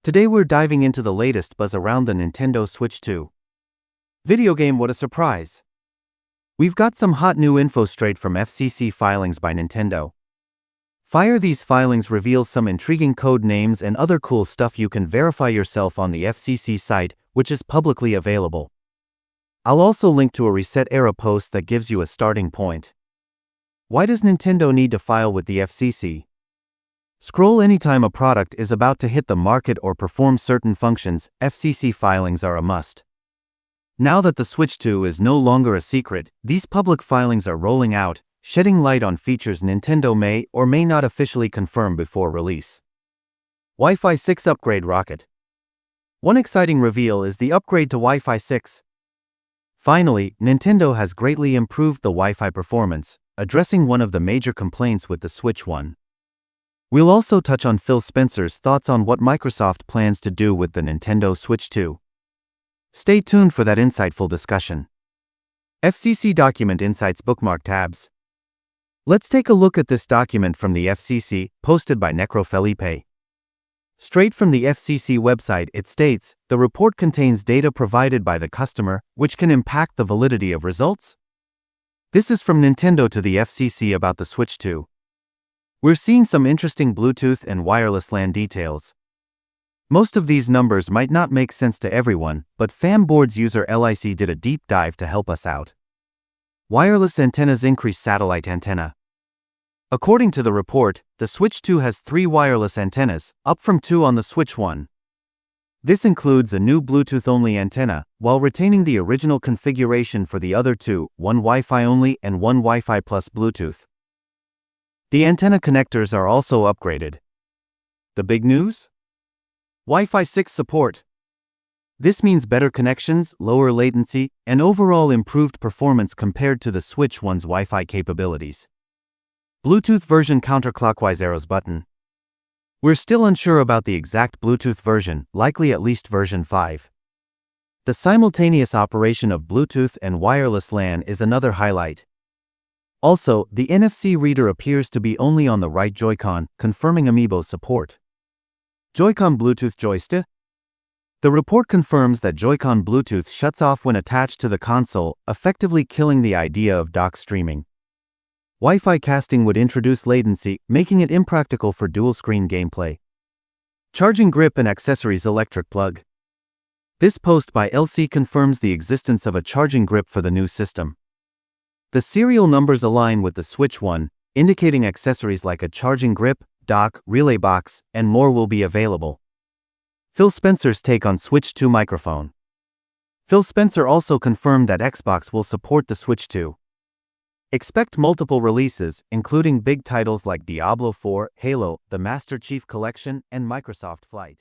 Today we're diving into the latest buzz around the Nintendo Switch 2. Video game, what a surprise! We've got some hot new info straight from FCC Filings by Nintendo. These filings reveal some intriguing code names and other cool stuff you can verify yourself on the FCC site, which is publicly available. I'll also link to a Reset Era post that gives you a starting point. Why does Nintendo need to file with the FCC? Scroll anytime a product is about to hit the market or perform certain functions, FCC filings are a must. Now that the Switch 2 is no longer a secret, these public filings are rolling out, shedding light on features Nintendo may or may not officially confirm before release. Wi-Fi 6 upgrade rocket. One exciting reveal is the upgrade to Wi-Fi 6. Finally, Nintendo has greatly improved the Wi-Fi performance, addressing one of the major complaints with the Switch 1. We'll also touch on Phil Spencer's thoughts on what Microsoft plans to do with the Nintendo Switch 2. Stay tuned for that insightful discussion. FCC Document Insights Bookmark Tabs. Let's take a look at this document from the FCC, posted by Necro Felipe. Straight from the FCC website, it states, the report contains data provided by the customer, which can impact the validity of results. This is from Nintendo to the FCC about the Switch 2. We're seeing some interesting Bluetooth and wireless LAN details. Most of these numbers might not make sense to everyone, but Famboard's user LIC did a deep dive to help us out. Wireless antennas increase satellite antenna. According to the report, the Switch 2 has 3 wireless antennas, up from 2 on the Switch 1. This includes a new Bluetooth-only antenna, while retaining the original configuration for the other 2, one Wi-Fi only and one Wi-Fi plus Bluetooth. The antenna connectors are also upgraded. The big news? Wi-Fi 6 support. This means better connections, lower latency, and overall improved performance compared to the Switch 1's Wi-Fi capabilities. Bluetooth version counterclockwise arrows button. We're still unsure about the exact Bluetooth version, likely at least version 5. The simultaneous operation of Bluetooth and wireless LAN is another highlight. Also, the NFC reader appears to be only on the right Joy-Con, confirming Amiibo support. Joy-Con Bluetooth joystick. The report confirms that Joy-Con Bluetooth shuts off when attached to the console, effectively killing the idea of dock streaming. Wi-Fi casting would introduce latency, making it impractical for dual-screen gameplay. Charging grip and accessories electric plug. This post by LC confirms the existence of a charging grip for the new system. The serial numbers align with the Switch 1, indicating accessories like a charging grip, dock, relay box, and more will be available. Phil Spencer's take on Switch 2 microphone. Phil Spencer also confirmed that Xbox will support the Switch 2. Expect multiple releases, including big titles like Diablo 4, Halo, the Master Chief Collection, and Microsoft Flight.